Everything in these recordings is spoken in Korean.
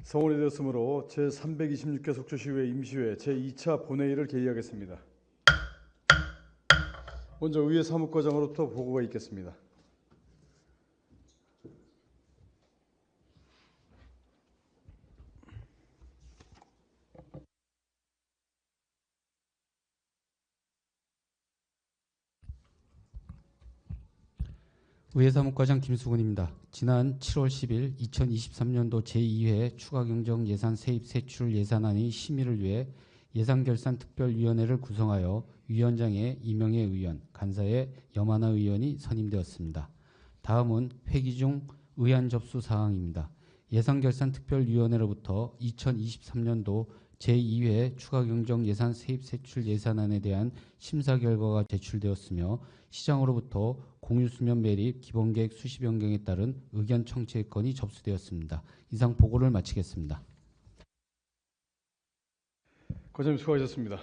성원이 되었으므로 제326개 속초시의회 임시회 제2차 본회의를 개의하겠습니다. 먼저 의회 사무과장으로부터 보고가 있겠습니다. 의회사무과장 김수근입니다. 지난 7월 10일 2023년도 제2회 추가경정예산 세입세출 예산안의 심의를 위해 예산결산특별위원회를 구성하여 위원장에 이명애 의원, 간사에 염하나 의원이 선임되었습니다. 다음은 회기 중 의안 접수 사항입니다. 예산결산특별위원회로부터 2023년도 제2회 추가경정예산 세입세출 예산안에 대한 심사 결과가 제출되었으며 시장으로부터 공유수면 매립 기본계획 수시 변경에 따른 의견 청취 건이 접수되었습니다. 이상 보고를 마치겠습니다. 과장님 수고하셨습니다.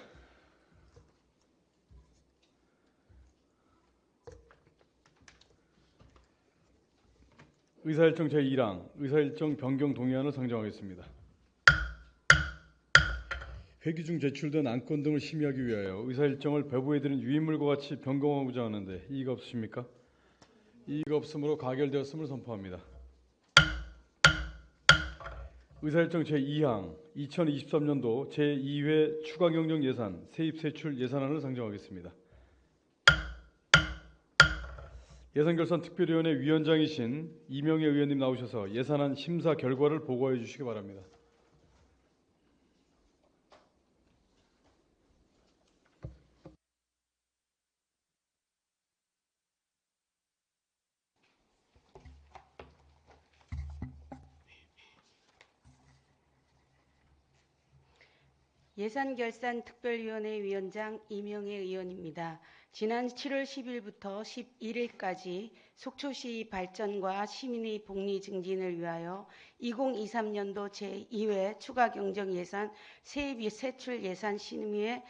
의사일정 제1항 의사일정 변경 동의안을 상정하겠습니다. 회기 중 제출된 안건 등을 심의하기 위하여 의사일정을 배부해드린 유인물과 같이 변경하고자 하는데 이의가 없으십니까? 이의가 없으므로 가결되었음을 선포합니다. 의사일정 제2항 2023년도 제2회 추가경정예산 세입세출 예산안을 상정하겠습니다. 예산결산특별위원회 위원장이신 이명애 의원님 나오셔서 예산안 심사 결과를 보고해 주시기 바랍니다. 예산결산특별위원회 위원장 이명애 의원입니다. 지난 7월 10일부터 11일까지 속초시 발전과 시민의 복리 증진을 위하여 2023년도 제2회 추가경정예산 세입세출 예산 심의에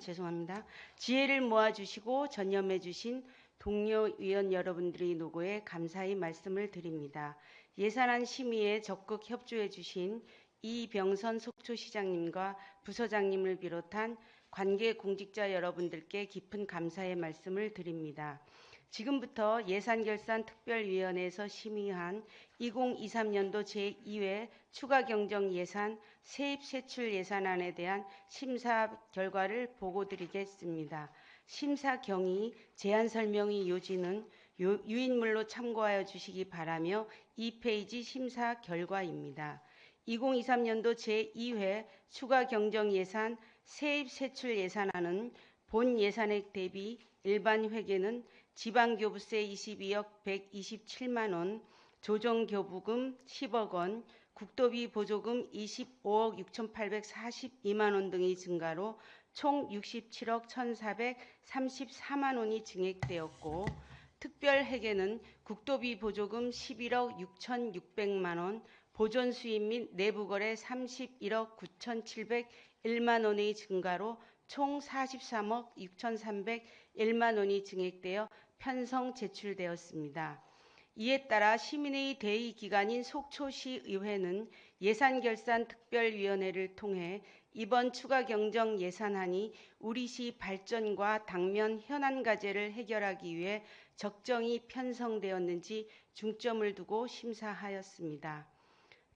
죄송합니다. 지혜를 모아주시고 전념해주신 동료 위원 여러분들의 노고에 감사의 말씀을 드립니다. 예산안 심의에 적극 협조해주신 이병선 속초시장님과 부서장님을 비롯한 관계 공직자 여러분들께 깊은 감사의 말씀을 드립니다. 지금부터 예산결산특별위원회에서 심의한 2023년도 제2회 추가경정예산 세입세출 예산안에 대한 심사 결과를 보고드리겠습니다. 심사 경위, 제안 설명의 요지는 유인물로 참고하여 주시기 바라며 2페이지 심사 결과입니다. 2023년도 제2회 추가경정예산 세입세출 예산안은 본 예산액 대비 일반 회계는 지방교부세 22억 127만 원, 조정교부금 10억 원, 국도비 보조금 25억 6,842만 원 등의 증가로 총 67억 1,434만 원이 증액되었고 특별회계는 국도비 보조금 11억 6,600만 원, 보존수입 및 내부거래 31억 9,701만 원의 증가로 총 43억 6,301만 원이 증액되어 편성 제출되었습니다. 이에 따라 시민의 대의 기관인 속초시의회는 예산결산특별위원회를 통해 이번 추가경정 예산안이 우리시 발전과 당면 현안 과제를 해결하기 위해 적정히 편성되었는지 중점을 두고 심사하였습니다.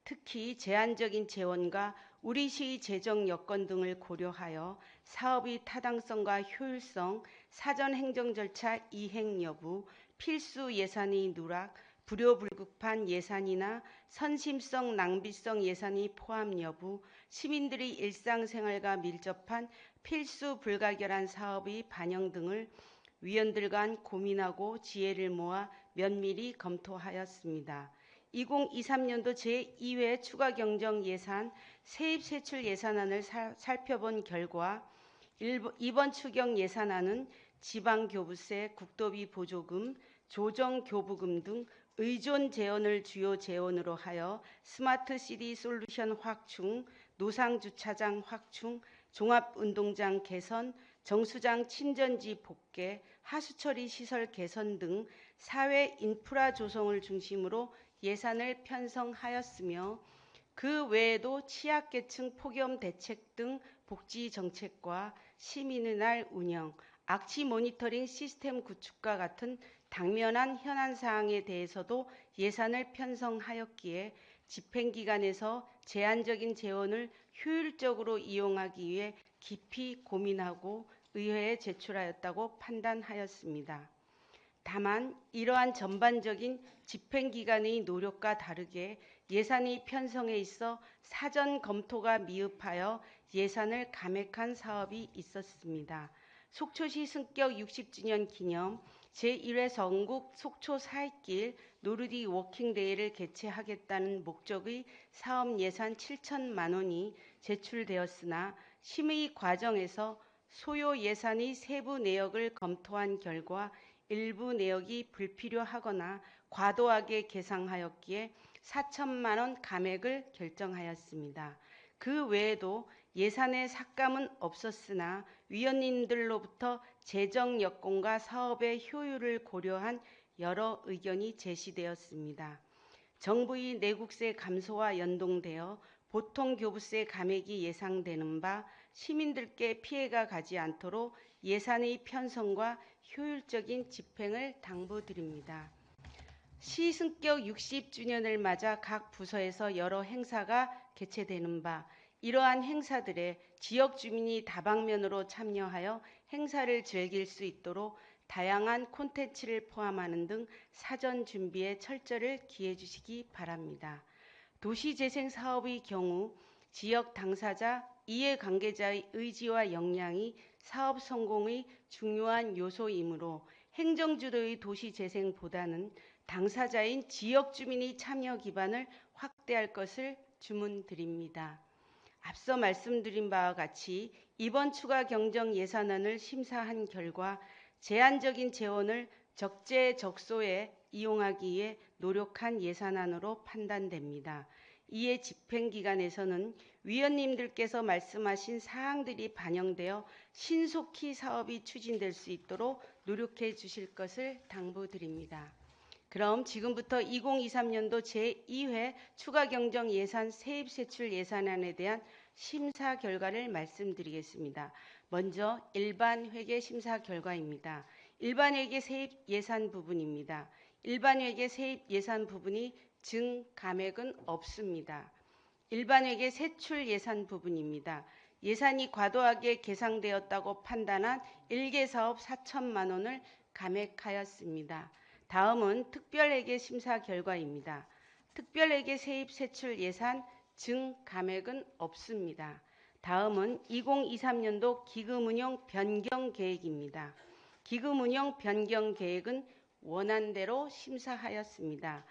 특히 제한적인 재원과 우리시의 재정 여건 등을 고려하여 사업의 타당성과 효율성, 사전 행정 절차 이행 여부, 필수 예산의 누락, 불효불급한 예산이나 선심성, 낭비성 예산의 포함 여부, 시민들의 일상생활과 밀접한 필수 불가결한 사업의 반영 등을 위원들 간 고민하고 지혜를 모아 면밀히 검토하였습니다. 2023년도 제2회 추가경정예산 세입세출 예산안을 살펴본 결과 이번 추경 예산안은 지방교부세, 국도비 보조금, 조정교부금 등 의존 재원을 주요 재원으로 하여 스마트시티 솔루션 확충, 노상주차장 확충, 종합운동장 개선, 정수장 친전지 복개, 하수처리 시설 개선 등 사회 인프라 조성을 중심으로 예산을 편성하였으며 그 외에도 취약계층 폭염 대책 등 복지 정책과 시민의 날 운영, 악취 모니터링 시스템 구축과 같은 당면한 현안 사항에 대해서도 예산을 편성하였기에 집행기관에서 제한적인 재원을 효율적으로 이용하기 위해 깊이 고민하고 의회에 제출하였다고 판단하였습니다. 다만 이러한 전반적인 집행기관의 노력과 다르게 예산의 편성에 있어 사전 검토가 미흡하여 예산을 감액한 사업이 있었습니다. 속초시 승격 60주년 기념 제1회 전국 속초 사익길 노르디 워킹데이를 개최하겠다는 목적의 사업 예산 7천만 원이 제출되었으나 심의 과정에서 소요 예산의 세부 내역을 검토한 결과 일부 내역이 불필요하거나 과도하게 계상하였기에 4천만 원 감액을 결정하였습니다. 그 외에도 예산의 삭감은 없었으나 위원님들로부터 재정 여건과 사업의 효율을 고려한 여러 의견이 제시되었습니다. 정부의 내국세 감소와 연동되어 보통교부세 감액이 예상되는 바 시민들께 피해가 가지 않도록 예산의 편성과 효율적인 집행을 당부드립니다. 시승격 60주년을 맞아 각 부서에서 여러 행사가 개최되는 바 이러한 행사들에 지역 주민이 다방면으로 참여하여 행사를 즐길 수 있도록 다양한 콘텐츠를 포함하는 등 사전 준비에 철저를 기해 주시기 바랍니다. 도시재생 사업의 경우 지역 당사자, 이해관계자의 의지와 역량이 사업 성공의 중요한 요소이므로 행정주도의 도시재생보다는 당사자인 지역 주민의 참여 기반을 확대할 것을 주문드립니다. 앞서 말씀드린 바와 같이 이번 추가 경정 예산안을 심사한 결과 제한적인 재원을 적재적소에 이용하기 위해 노력한 예산안으로 판단됩니다. 이에 집행기관에서는 위원님들께서 말씀하신 사항들이 반영되어 신속히 사업이 추진될 수 있도록 노력해 주실 것을 당부드립니다. 그럼 지금부터 2023년도 제2회 추가경정 예산 세입세출 예산안에 대한 심사 결과를 말씀드리겠습니다. 먼저 일반회계 심사 결과입니다. 일반회계 세입 예산 부분입니다. 일반회계 세입 예산 부분이 증감액은 없습니다. 일반회계 세출 예산 부분입니다. 예산이 과도하게 계상되었다고 판단한 1개 사업 4천만 원을 감액하였습니다. 다음은 특별회계 심사 결과입니다. 특별회계 세입 세출 예산 증감액은 없습니다. 다음은 2023년도 기금운용 변경 계획입니다. 기금운용 변경 계획은 원안대로 심사하였습니다.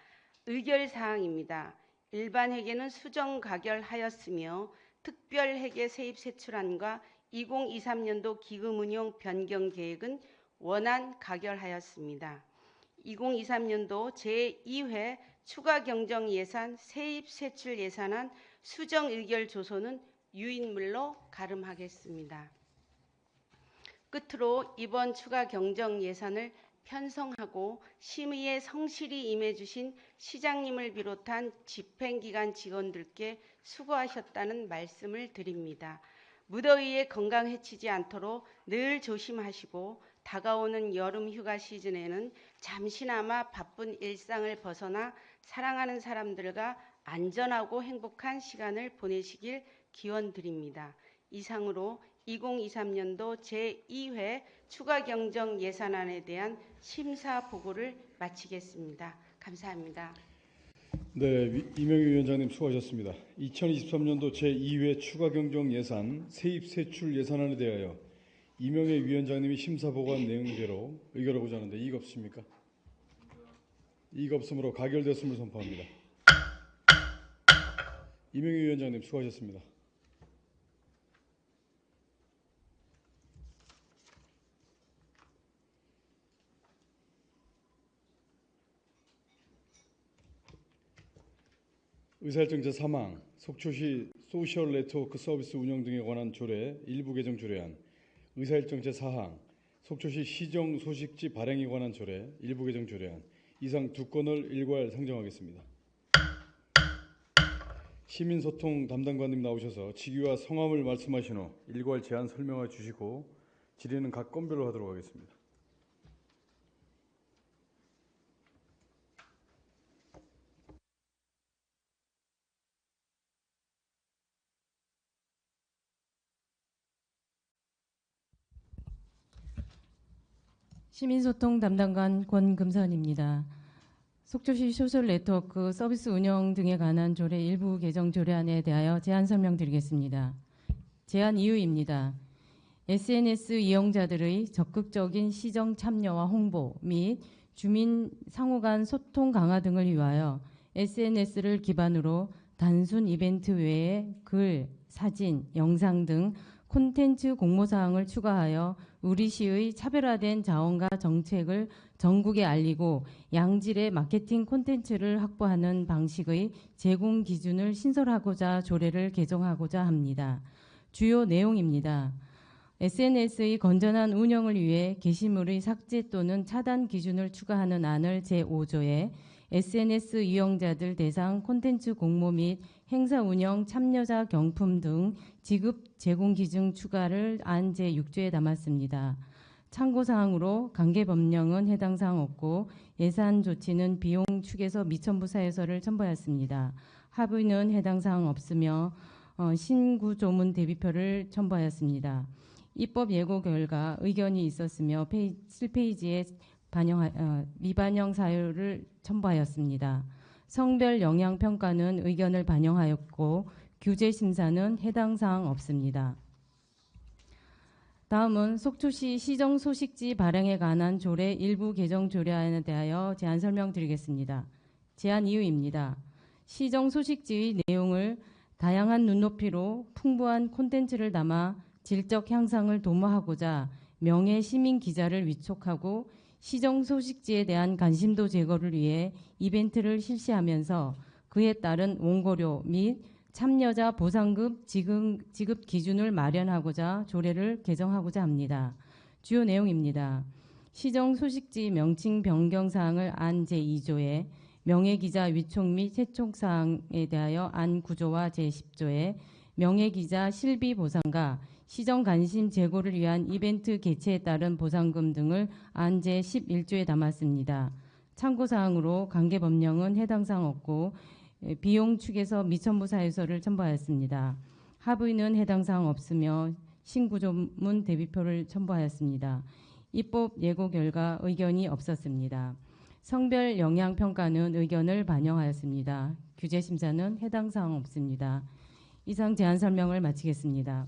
의결사항입니다. 일반회계는 수정 가결하였으며 특별회계 세입 세출안과 2023년도 기금운용 변경 계획은 원안 가결하였습니다. 2023년도 제2회 추가 경정 예산 세입 세출 예산안 수정 의결 조서는 유인물로 가름하겠습니다. 끝으로 이번 추가 경정 예산을 편성하고 심의에 성실히 임해주신 시장님을 비롯한 집행기관 직원들께 수고하셨다는 말씀을 드립니다. 무더위에 건강 해치지 않도록 늘 조심하시고 다가오는 여름 휴가 시즌에는 잠시나마 바쁜 일상을 벗어나 사랑하는 사람들과 안전하고 행복한 시간을 보내시길 기원드립니다. 이상으로 2023년도 제2회 추가 경정 예산안에 대한 심사 보고를 마치겠습니다. 감사합니다. 네, 이명희 위원장님 수고하셨습니다. 2023년도 제2회 추가 경정 예산 세입 세출 예산안에 대하여 이명희 위원장님이 심사 보고한 내용대로 의결하고자 하는데 이의가 없으십니까? 이의가 없으므로 가결되었음을 선포합니다. 이명희 위원장님 수고하셨습니다. 의사일정 제3항 속초시 소셜 네트워크 서비스 운영 등에 관한 조례 일부 개정 조례안, 의사일정 제4항 속초시 시정 소식지 발행에 관한 조례 일부 개정 조례안, 이상 두 건을 일괄 상정하겠습니다. 시민소통 담당관님 나오셔서 직위와 성함을 말씀하신 후 일괄 제안 설명해 주시고 질의는 각 건별로 하도록 하겠습니다. 시민소통 담당관 권금선입니다. 속초시 소셜네트워크 서비스 운영 등에 관한 조례 일부 개정 조례안에 대하여 제안 설명드리겠습니다. 제안 이유입니다. SNS 이용자들의 적극적인 시정 참여와 홍보 및 주민 상호 간 소통 강화 등을 위하여 SNS를 기반으로 단순 이벤트 외에 글, 사진, 영상 등 콘텐츠 공모사항을 추가하여 우리시의 차별화된 자원과 정책을 전국에 알리고 양질의 마케팅 콘텐츠를 확보하는 방식의 제공 기준을 신설하고자 조례를 개정하고자 합니다. 주요 내용입니다. SNS의 건전한 운영을 위해 게시물의 삭제 또는 차단 기준을 추가하는 안을 제5조에 SNS 이용자들 대상 콘텐츠 공모 및 행사 운영 참여자 경품 등 지급 제공 기준 추가를 안 제6조에 담았습니다. 참고사항으로 관계법령은 해당 사항 없고 예산 조치는 비용 축에서 미천부 사유서를 첨부하였습니다. 합의는 해당 사항 없으며 신구조문 대비표를 첨부하였습니다. 입법 예고 결과 의견이 있었으며 7페이지에 미반영 사유를 첨부하였습니다. 성별 영향 평가는 의견을 반영하였고 규제 심사는 해당 사항 없습니다. 다음은 속초시 시정 소식지 발행에 관한 조례 일부 개정 조례안에 대하여 제안 설명드리겠습니다. 제안 이유입니다. 시정 소식지의 내용을 다양한 눈높이로 풍부한 콘텐츠를 담아 질적 향상을 도모하고자 명예 시민 기자를 위촉하고 시정 소식지에 대한 관심도 제거를 위해 이벤트를 실시하면서 그에 따른 원고료 및 참여자 보상금 지급 기준을 마련하고자 조례를 개정하고자 합니다. 주요 내용입니다. 시정 소식지 명칭 변경 사항을 안 제2조에 명예기자 위촉 및 세촉 사항에 대하여 안 9조와 제10조에 명예기자 실비 보상과 시정 관심 제고를 위한 이벤트 개최에 따른 보상금 등을 안 제11조에 담았습니다. 참고사항으로 관계법령은 해당 사항 없고 비용 축에서 미천부 사유서를 첨부하였습니다. 합의는 해당 사항 없으며 신구조문 대비표를 첨부하였습니다. 입법 예고 결과 의견이 없었습니다. 성별 영향 평가는 의견을 반영하였습니다. 규제 심사는 해당 사항 없습니다. 이상 제안 설명을 마치겠습니다.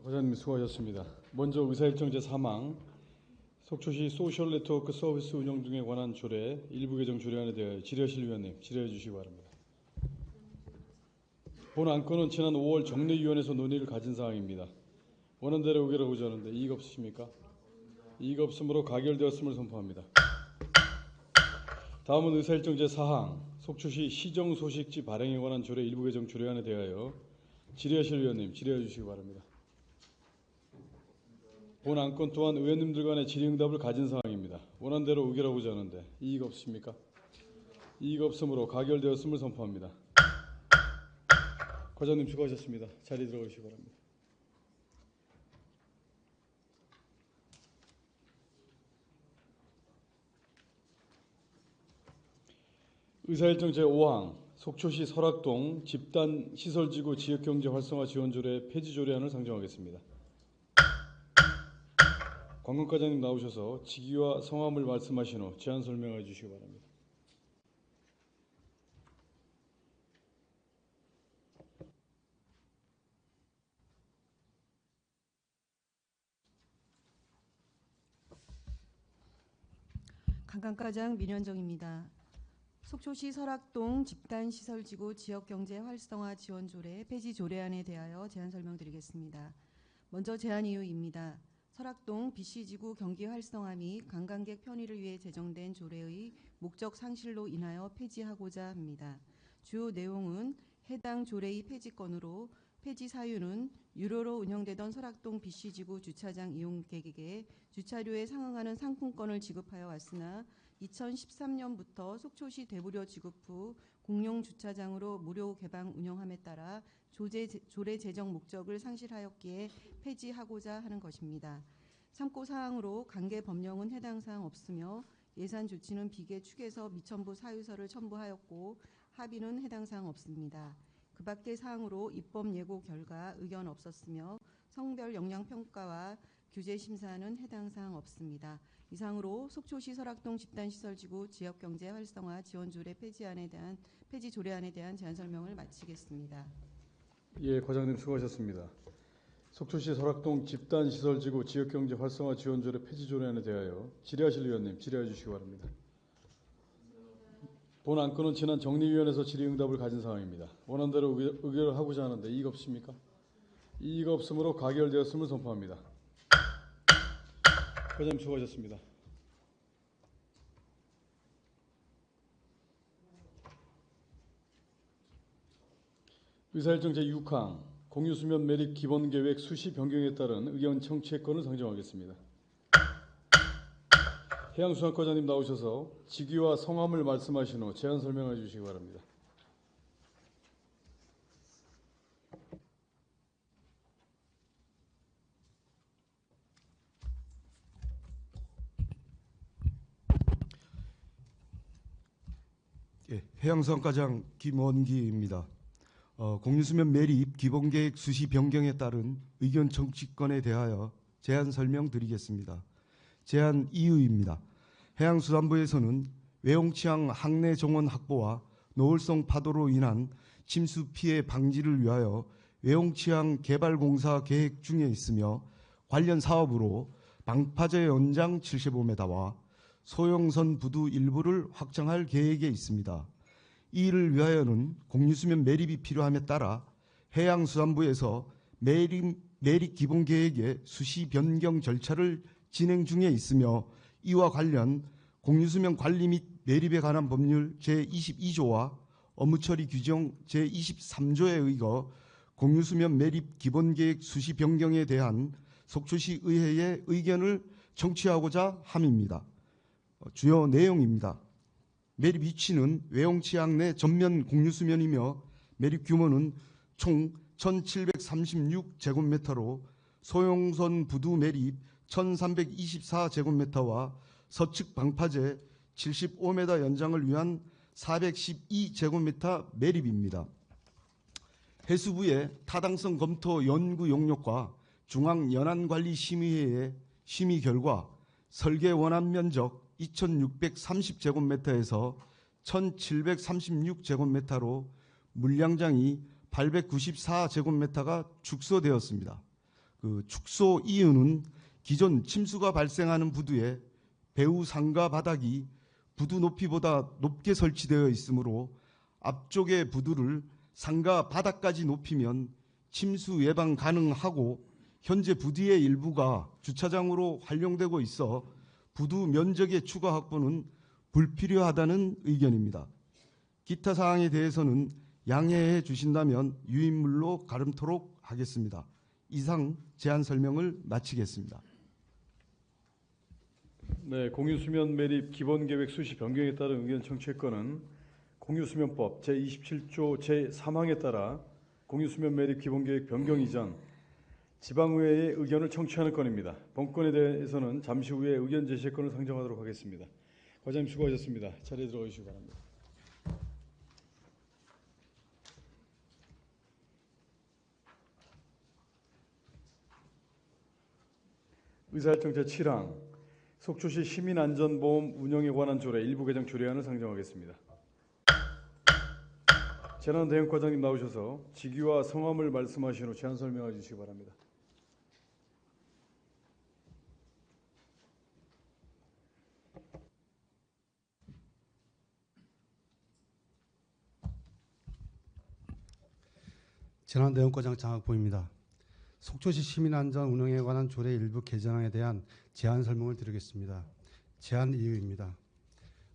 과장님 수고하셨습니다. 먼저 의사일정 제3항 속초시 소셜네트워크 서비스 운영 등에 관한 조례 일부 개정 조례안에 대하여 질의하실 위원님 질의해 주시기 바랍니다. 본 안건은 지난 5월 정례위원회에서 논의를 가진 사항입니다. 원안대로 의결하고자 하는데 이의가 없으십니까? 이의가 없으므로 가결되었음을 선포합니다. 다음은 의사일정 제4항 속초시 시정 소식지 발행에 관한 조례 일부 개정 조례안에 대하여 질의하실 위원님 질의해 주시기 바랍니다. 본 안건 또한 의원님들 간의 질의응답을 가진 사항입니다. 원안대로 의결하고자 하는데 이의가 없으십니까? 이의가 없으므로 가결되었음을 선포합니다. 과장님 수고하셨습니다. 자리 들어가시기 바랍니다. 의사일정 제5항 속초시 설악동 집단 시설지구 지역경제 활성화 지원조례 폐지 조례안을 상정하겠습니다. 관건과장님 나오셔서 직위와 성함을 말씀하신 후 제안 설명해 주시기 바랍니다. 관건과장 민현정입니다. 속초시 설악동 집단시설지구 지역경제 활성화 지원조례 폐지 조례안에 대하여 제안 설명드리겠습니다. 먼저 제안 이유입니다. 설악동 BC지구 경기 활성화 및 관광객 편의를 위해 제정된 조례의 목적 상실로 인하여 폐지하고자 합니다. 주요 내용은 해당 조례의 폐지건으로 폐지 사유는 유료로 운영되던 설악동 BC지구 주차장 이용객에게 주차료에 상응하는 상품권을 지급하여 왔으나 2013년부터 속초시 대부료 지급 후 공용 주차장으로 무료 개방 운영함에 따라 조례 제정 목적을 상실하였기에 폐지하고자 하는 것입니다. 참고 사항으로 관계 법령은 해당 사항 없으며 예산 조치는 비계 축에서 미첨부 사유서를 첨부하였고 합의는 해당 사항 없습니다. 그 밖의 사항으로 입법 예고 결과 의견 없었으며 성별 영향 평가와 규제 심사는 해당 사항 없습니다. 이상으로 속초시 설악동 집단시설지구 지역경제 활성화 지원조례 폐지 조례안에 대한 제안 설명을 마치겠습니다. 예, 과장님 수고하셨습니다. 속초시 설악동 집단시설지구 지역경제 활성화 지원조례 폐지 조례안에 대하여 질의하실 의원님 질의해 주시기 바랍니다. 본 안건은 지난 정리위원회에서 질의응답을 가진 사항입니다. 원안대로 의결을 하고자 하는데 이의가 없습니까? 이의가 없으므로 가결되었음을 선포합니다. 과장님 수고하셨습니다. 의사일정 제6항 공유수면 매립 기본계획 수시 변경에 따른 의견 청취의 건을 상정하겠습니다. 해양수산과장님 나오셔서 직위와 성함을 말씀하신 후 제안 설명해 주시기 바랍니다. 예, 해양수산과장 김원기입니다. 공유수면 매립 기본계획 수시 변경에 따른 의견 청취권에 대하여 제안 설명드리겠습니다. 제안 이유입니다. 해양수산부에서는 외홍치양 항내 정원 확보와 노을성 파도로 인한 침수 피해 방지를 위하여 외홍치양 개발 공사 계획 중에 있으며 관련 사업으로 방파제 연장 75m와 소형선 부두 일부를 확장할 계획에 있습니다. 이를 위하여는 공유수면 매립이 필요함에 따라 해양수산부에서 매립 기본계획의 수시 변경 절차를 진행 중에 있으며 이와 관련 공유수면 관리 및 매립에 관한 법률 제22조와 업무처리 규정 제23조에 의거 공유수면 매립 기본계획 수시 변경에 대한 속초시 의회의 의견을 청취하고자 함입니다. 주요 내용입니다. 매립 위치는 외홍치양 내 전면 공유수면이며 매립 규모는 총 1736제곱미터로 소형선 부두 매립 1324제곱미터와 서측 방파제 75m 연장을 위한 412제곱미터 매립입니다. 해수부의 타당성 검토 연구 용역과 중앙연안관리심의회의 심의 결과 설계 원안 면적 2630제곱미터에서 1736제곱미터로 물량장이 894제곱미터가 축소되었습니다. 그 축소 이유는 기존 침수가 발생하는 부두에 배후 상가 바닥이 부두 높이보다 높게 설치되어 있으므로 앞쪽의 부두를 상가 바닥까지 높이면 침수 예방 가능하고 현재 부두의 일부가 주차장으로 활용되고 있어 부두 면적의 추가 확보는 불필요하다는 의견입니다. 기타 사항에 대해서는 양해해 주신다면 유인물로 가름토록 하겠습니다. 이상 제안 설명을 마치겠습니다. 네, 공유수면 매립 기본계획 수시 변경에 따른 의견 청취의 건은 공유수면법 제27조 제3항에 따라 공유수면 매립 기본계획 변경 이전 지방의회의 의견을 청취하는 건입니다. 본건에 대해서는 잠시 후에 의견 제시의 건을 상정하도록 하겠습니다. 과장님 수고하셨습니다. 자리에 들어가 주시기 바랍니다. 의사일정 제7항 속초시 시민안전보험 운영에 관한 조례 일부 개정 조례안을 상정하겠습니다. 재난대응과장님 나오셔서 직위와 성함을 말씀하신 후 제안 설명해 주시기 바랍니다. 재난대응과장 장학보입니다. 속초시 시민안전 운영에 관한 조례 일부 개정안에 대한 제안 설명을 드리겠습니다. 제안 이유입니다.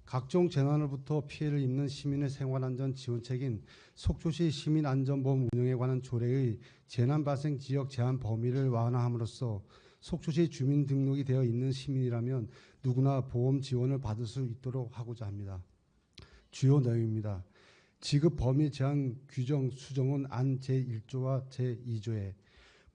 각종 재난으로부터 피해를 입는 시민의 생활안전 지원책인 속초시 시민안전보험 운영에 관한 조례의 재난발생 지역 제한 범위를 완화함으로써 속초시 주민등록이 되어 있는 시민이라면 누구나 보험 지원을 받을 수 있도록 하고자 합니다. 주요 내용입니다. 지급 범위 제한 규정 수정은 안 제1조와 제2조에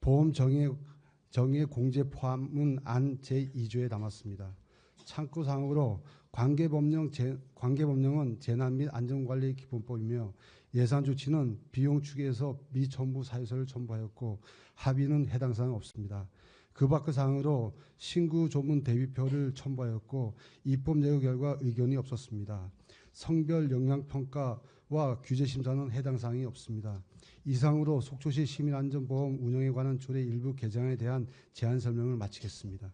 보험 정의 공제 포함은 안 제2조에 남았습니다. 참고사항으로 관계법령은 재난 및 안전관리 기본법이며 예산 조치는 비용 추계에서 미첨부 사유서를 첨부하였고 합의는 해당 사항 없습니다. 그 밖의 사항으로 신구 조문 대비표를 첨부하였고 입법 예고 결과 의견이 없었습니다. 성별 영향 평가와 규제 심사는 해당 사항이 없습니다. 이상으로 속초시 시민안전보험 운영에 관한 조례 일부 개정에 대한 제안 설명을 마치겠습니다.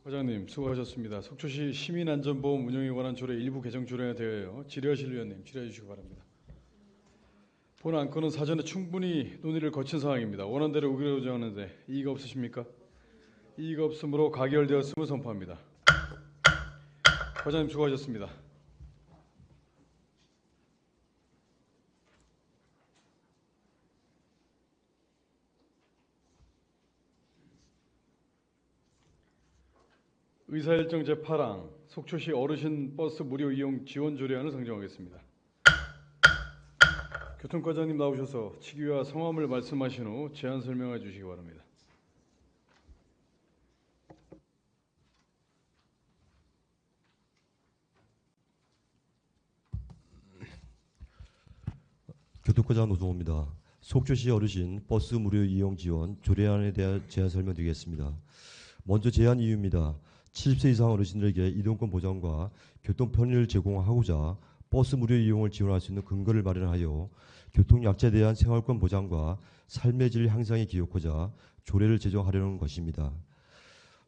과장님 수고하셨습니다. 속초시 시민안전보험 운영에 관한 조례 일부 개정 조례에 대하여 질의하실 위원님 질의해 주시기 바랍니다. 본 안건은 사전에 충분히 논의를 거친 사항입니다. 원안대로 의결하고자 하는데 이의가 없으십니까? 이의가 없으므로 가결되었음을 선포합니다. 과장님 수고하셨습니다. 의사일정 제8항 속초시 어르신 버스 무료 이용 지원 조례안을 상정하겠습니다. 교통과장님 나오셔서 직위와 성함을 말씀하신 후 제안 설명해 주시기 바랍니다. 교통과장 노동호입니다. 속초시 어르신 버스 무료 이용 지원 조례안에 대한 제안 설명드리겠습니다. 먼저 제안 이유입니다. 70세 이상 어르신들에게 이동권 보장과 교통 편의를 제공하고자 버스 무료 이용을 지원할 수 있는 근거를 마련하여 교통약자에 대한 생활권 보장과 삶의 질 향상에 기여하고자 조례를 제정하려는 것입니다.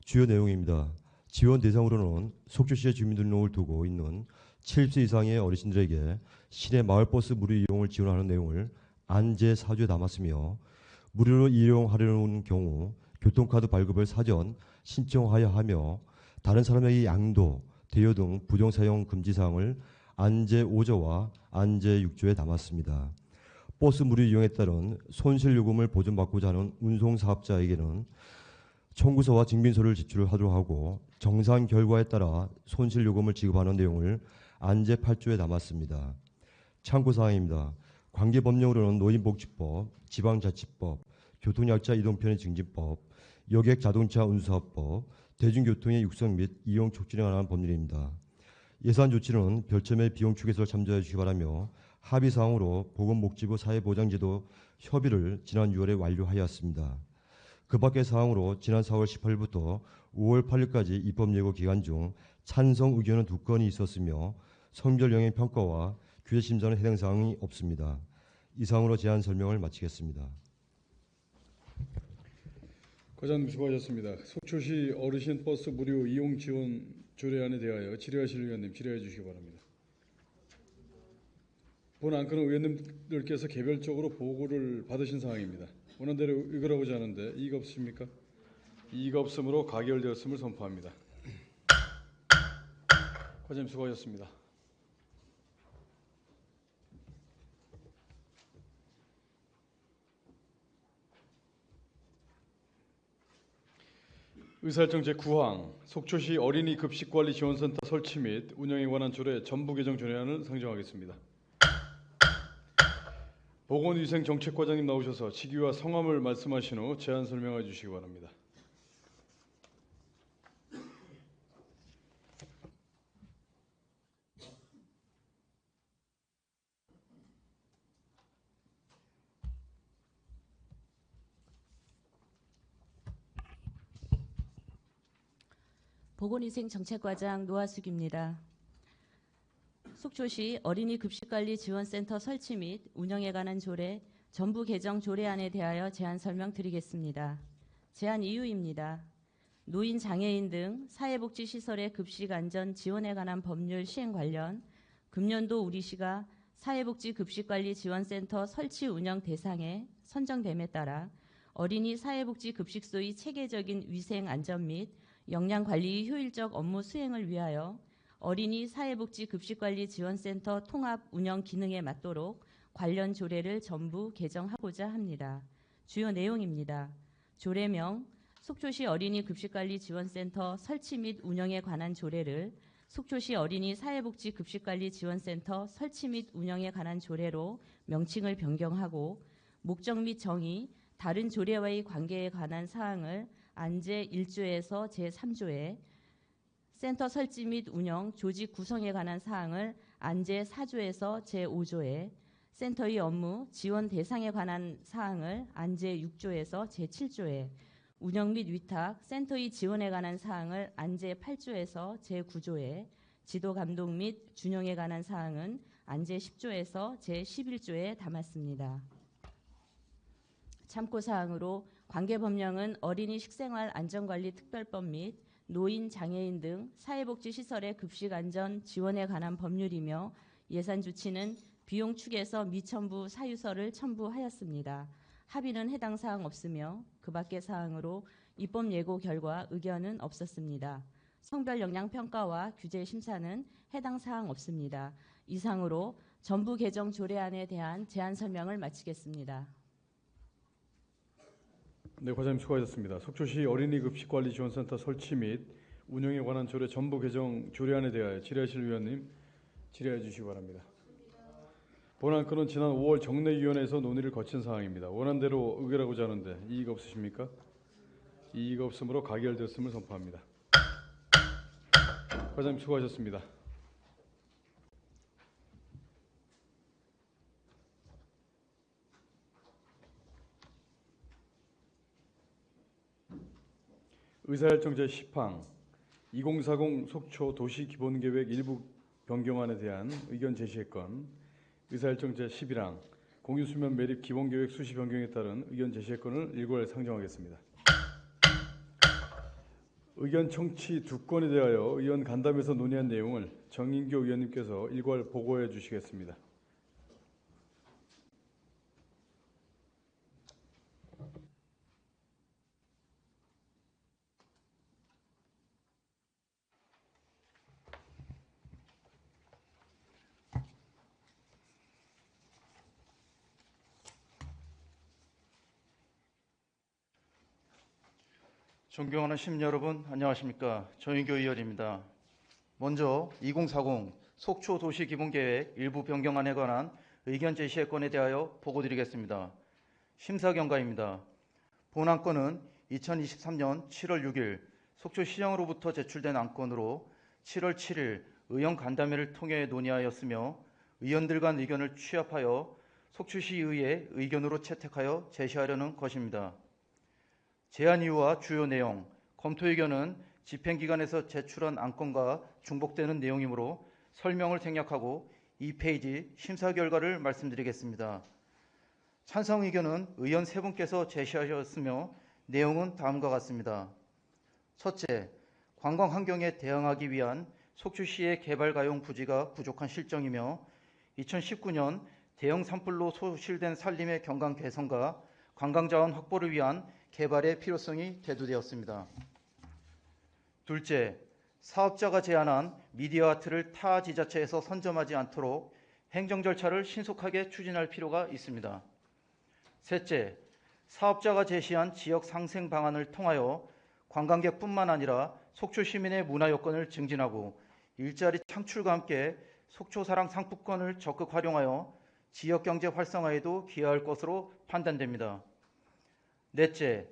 주요 내용입니다. 지원 대상으로는 속초시의 주민등록을 두고 있는 70세 이상의 어르신들에게 시내 마을버스 무료 이용을 지원하는 내용을 안 제4조에 담았으며 무료로 이용하려는 경우 교통카드 발급을 사전 신청하여야 하며 다른 사람에게 양도, 대여 등 부정사용 금지사항을 안 제5조와 안 제6조에 담았습니다. 버스 무료 이용에 따른 손실요금을 보전받고자 하는 운송사업자에게는 청구서와 증빙서를 제출하도록 하고 정산 결과에 따라 손실요금을 지급하는 내용을 안 제8조에 담았습니다. 참고사항입니다. 관계법령으로는 노인복지법, 지방자치법, 교통약자 이동편의 증진법, 여객자동차 운수사업법, 대중교통의 육성 및 이용 촉진에 관한 법률입니다. 예산 조치는 별점의 비용 추계서를 참조해 주시기 바라며 합의사항으로 보건복지부 사회보장제도 협의를 지난 6월에 완료하였습니다. 그 밖의 사항으로 지난 4월 18일부터 5월 8일까지 입법 예고 기간 중 찬성 의견은 2건이 있었으며 성별 영향 평가와 규제 심사는 해당 사항이 없습니다. 이상으로 제안 설명을 마치겠습니다. 과장님 수고하셨습니다. 속초시 어르신 버스 무료 이용 지원 조례안에 대하여 질의하실 위원님 질의해 주시기 바랍니다. 본 안건은 의원님들께서 개별적으로 보고를 받으신 사항입니다. 원안대로 의결하고자 하는데 이의가 없으십니까? 이의가 없으므로 가결되었음을 선포합니다. 과장님 수고하셨습니다. 의사일정 제9항 속초시 어린이 급식관리 지원센터 설치 및 운영에 관한 조례 전부 개정 조례안을 상정하겠습니다. 보건위생정책과장님 나오셔서 직위와 성함을 말씀하신 후 제안 설명해 주시기 바랍니다. 보건위생정책과장 노하숙입니다. 속초시 어린이 급식관리 지원센터 설치 및 운영에 관한 조례 전부 개정 조례안에 대하여 제안 설명드리겠습니다. 제안 이유입니다. 노인, 장애인 등 사회복지시설의 급식 안전 지원에 관한 법률 시행 관련 금년도 우리시가 사회복지 급식관리 지원센터 설치 운영 대상에 선정됨에 따라 어린이 사회복지 급식소의 체계적인 위생 안전 및 역량 관리의 효율적 업무 수행을 위하여 어린이 사회복지 급식관리 지원센터 통합 운영 기능에 맞도록 관련 조례를 전부 개정하고자 합니다. 주요 내용입니다. 조례명 속초시 어린이 급식관리 지원센터 설치 및 운영에 관한 조례를 속초시 어린이 사회복지 급식관리 지원센터 설치 및 운영에 관한 조례로 명칭을 변경하고 목적 및 정의, 다른 조례와의 관계에 관한 사항을 안제 1조에서 제3조에, 센터 설치 및 운영, 조직 구성에 관한 사항을 안제 4조에서 제5조에, 센터의 업무, 지원 대상에 관한 사항을 안제 6조에서 제7조에, 운영 및 위탁, 센터의 지원에 관한 사항을 안제 8조에서 제9조에, 지도 감독 및 준용에 관한 사항은 안제 10조에서 제11조에 담았습니다. 참고사항으로 관계법령은 어린이 식생활 안전관리 특별법 및 노인, 장애인 등 사회복지시설의 급식안전 지원에 관한 법률이며 예산 조치는 비용 축에서 미첨부 사유서를 첨부하였습니다. 합의는 해당 사항 없으며 그 밖의 사항으로 입법 예고 결과 의견은 없었습니다. 성별 역량 평가와 규제 심사는 해당 사항 없습니다. 이상으로 전부 개정 조례안에 대한 제안 설명을 마치겠습니다. 네, 과장님 수고하셨습니다. 속초시 어린이급식관리지원센터 설치 및 운영에 관한 조례 전부 개정 조례안에 대하여 질의하실 위원님 질의해 주시기 바랍니다. 본안 건은 지난 5월 정례위원회에서 논의를 거친 사항입니다. 원안대로 의결하고자 하는데 이의가 없으십니까? 이의가 없으므로 가결되었음을 선포합니다. 과장님 수고하셨습니다. 의사일정 제10항 2040 속초 도시기본계획 일부 변경안에 대한 의견 제시의 건, 의사일정 제11항 공유수면 매립 기본계획 수시 변경에 따른 의견 제시의 건을 일괄 상정하겠습니다. 의견 청취 2건에 대하여 의원 간담회에서 논의한 내용을 정인교 의원님께서 일괄 보고해 주시겠습니다. 존경하는 시민 여러분, 안녕하십니까. 정인교 의원입니다. 먼저 2040 속초 도시기본계획 일부 변경안에 관한 의견 제시의 건에 대하여 보고드리겠습니다. 심사 경과입니다. 본 안건은 2023년 7월 6일 속초시장으로부터 제출된 안건으로 7월 7일 의원 간담회를 통해 논의하였으며 의원들 간 의견을 취합하여 속초시의회 의견으로 채택하여 제시하려는 것입니다. 제안 이유와 주요 내용, 검토 의견은 집행기관에서 제출한 안건과 중복되는 내용이므로 설명을 생략하고 2페이지 심사 결과를 말씀드리겠습니다. 찬성 의견은 의원 3분께서 제시하셨으며 내용은 다음과 같습니다. 첫째, 관광 환경에 대응하기 위한 속초시의 개발 가용 부지가 부족한 실정이며 2019년 대형 산불로 소실된 산림의 경관 개선과 관광자원 확보를 위한 개발의 필요성이 대두되었습니다. 둘째, 사업자가 제안한 미디어 아트를 타 지자체에서 선점하지 않도록 행정 절차를 신속하게 추진할 필요가 있습니다. 셋째, 사업자가 제시한 지역 상생 방안을 통하여 관광객뿐만 아니라 속초 시민의 문화 여건을 증진하고 일자리 창출과 함께 속초사랑 상품권을 적극 활용하여 지역 경제 활성화에도 기여할 것으로 판단됩니다. 넷째,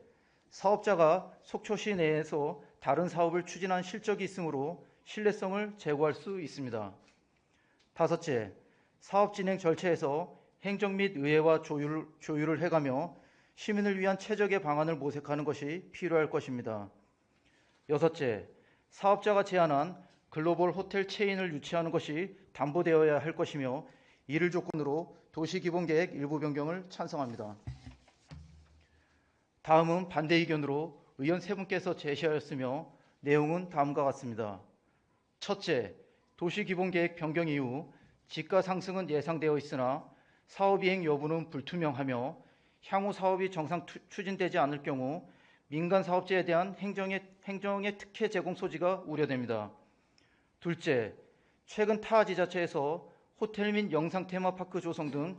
사업자가 속초시 내에서 다른 사업을 추진한 실적이 있으므로 신뢰성을 제고할 수 있습니다. 다섯째, 사업 진행 절차에서 행정 및 의회와 조율을 해가며 시민을 위한 최적의 방안을 모색하는 것이 필요할 것입니다. 여섯째, 사업자가 제안한 글로벌 호텔 체인을 유치하는 것이 담보되어야 할 것이며 이를 조건으로 도시기본계획 일부 변경을 찬성합니다. 다음은 반대 의견으로 의원 3분께서 제시하였으며 내용은 다음과 같습니다. 첫째, 도시기본계획 변경 이후 지가 상승은 예상되어 있으나 사업 이행 여부는 불투명하며 향후 사업이 정상 추진되지 않을 경우 민간 사업자에 대한 행정의 특혜 제공 소지가 우려됩니다. 둘째, 최근 타 지자체에서 호텔 및 영상 테마파크 조성 등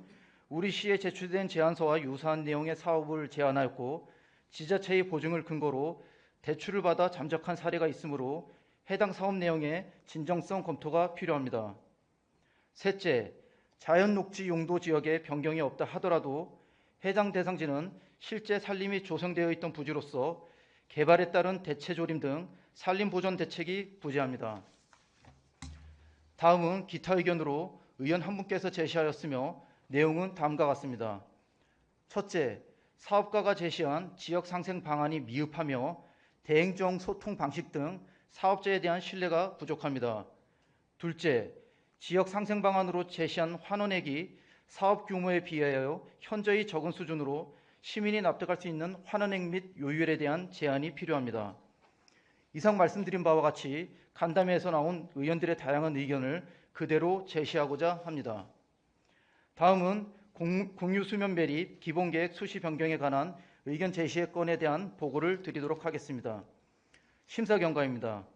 우리 시에 제출된 제안서와 유사한 내용의 사업을 제안하였고 지자체의 보증을 근거로 대출을 받아 잠적한 사례가 있으므로 해당 사업 내용의 진정성 검토가 필요합니다. 셋째, 자연 녹지 용도 지역에 변경이 없다 하더라도 해당 대상지는 실제 산림이 조성되어 있던 부지로서 개발에 따른 대체 조림 등 산림 보존 대책이 부재합니다. 다음은 기타 의견으로 의원 한 분께서 제시하였으며 내용은 다음과 같습니다. 첫째, 사업가가 제시한 지역 상생 방안이 미흡하며 대행정 소통 방식 등 사업자에 대한 신뢰가 부족합니다. 둘째, 지역 상생 방안으로 제시한 환원액이 사업 규모에 비하여 현저히 적은 수준으로 시민이 납득할 수 있는 환원액 및 요율에 대한 제한이 필요합니다. 이상 말씀드린 바와 같이 간담회에서 나온 의원들의 다양한 의견을 그대로 제시하고자 합니다. 다음은 공유 수면 매립 기본계획 수시 변경에 관한 의견 제시의 건에 대한 보고를 드리도록 하겠습니다. 심사 경과입니다.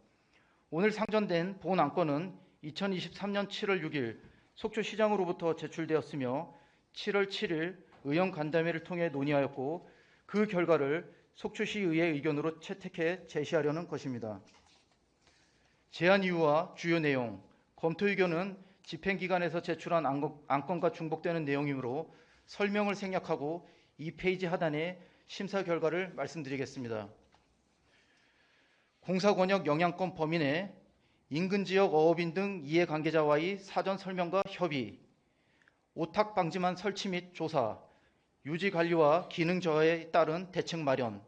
오늘 상정된 본 안건은 2023년 7월 6일 속초시장으로부터 제출되었으며 7월 7일 의원 간담회를 통해 논의하였고 그 결과를 속초시의회 의견으로 채택해 제시하려는 것입니다. 제안 이유와 주요 내용, 검토 의견은 집행기관에서 제출한 안건과 중복되는 내용이므로 설명을 생략하고 2페이지 하단에 심사 결과를 말씀드리겠습니다. 공사권역 영향권 범위 내 인근 지역 어업인 등 이해관계자와의 사전 설명과 협의, 오탁 방지망 설치 및 조사, 유지 관리와 기능 저하에 따른 대책 마련,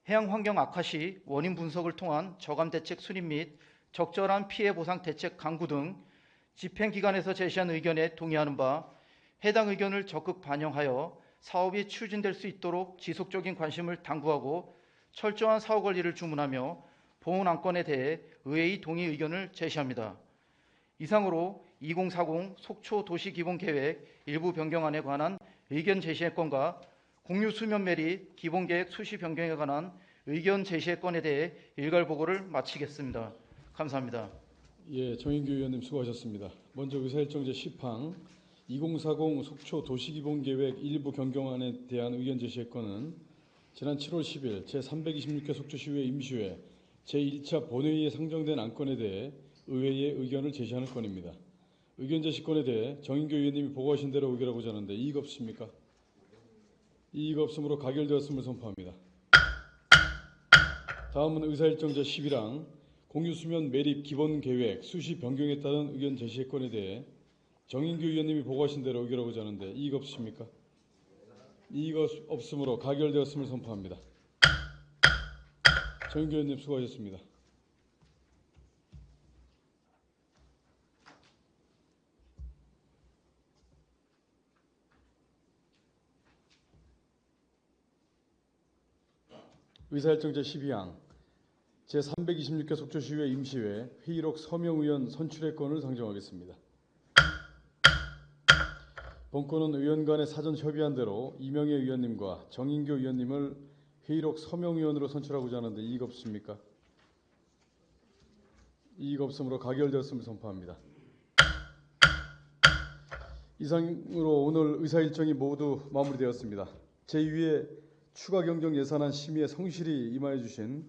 해양 환경 악화 시 원인 분석을 통한 저감 대책 수립 및 적절한 피해 보상 대책 강구 등 집행기관에서 제시한 의견에 동의하는 바 해당 의견을 적극 반영하여 사업이 추진될 수 있도록 지속적인 관심을 당부하고 철저한 사후 관리를 주문하며 본 안건에 대해 의회의 동의 의견을 제시합니다. 이상으로 2040 속초 도시기본계획 일부 변경안에 관한 의견 제시의 건과 공유 수면 매립 기본계획 수시 변경에 관한 의견 제시의 건에 대해 일괄 보고를 마치겠습니다. 감사합니다. 예, 정인규 의원님 수고하셨습니다. 먼저 의사일정 제10항 2040 속초 도시기본계획 일부 변경안에 대한 의견 제시의 건은 지난 7월 10일 제326회 속초시의회 임시회 제1차 본회의에 상정된 안건에 대해 의회의 의견을 제시하는 건입니다. 의견 제시건에 대해 정인규 의원님이 보고하신 대로 의결하고자 하는데 이의가 없습니까? 이의가 없으므로 가결되었음을 선포합니다. 다음은 의사일정 제11항 공유수면 매립 기본계획 수시 변경에 따른 의견 제시의 건에 대해 정인규 의원님이 보고하신 대로 의결하고자 하는데 이의가 없으십니까? 이의가 없으므로 가결되었음을 선포합니다. 정인규 의원님 수고하셨습니다. 의사일정 제12항 제326회 속초시의회 임시회 회의록 서명 의원 선출의 건을 상정하겠습니다. 본 건은 의원 간에 사전 협의한 대로 이명애 의원님과 정인교 의원님을 회의록 서명 의원으로 선출하고자 하는데 이의가 없습니까? 이의가 없으므로 가결되었음을 선포합니다. 이상으로 오늘 의사 일정이 모두 마무리되었습니다. 제2회 추가 경정 예산안 심의에 성실히 임하여 주신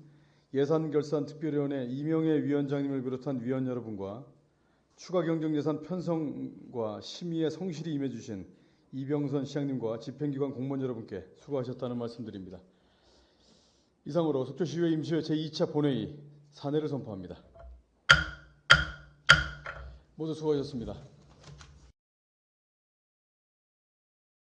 예산결산특별위원회 이명애 위원장님을 비롯한 위원 여러분과 추가 경정 예산 편성과 심의에 성실히 임해 주신 이병선 시장님과 집행기관 공무원 여러분께 수고하셨다는 말씀드립니다. 이상으로 속초시의회 임시회 제2차 본회의 사내를 선포합니다. 모두 수고하셨습니다.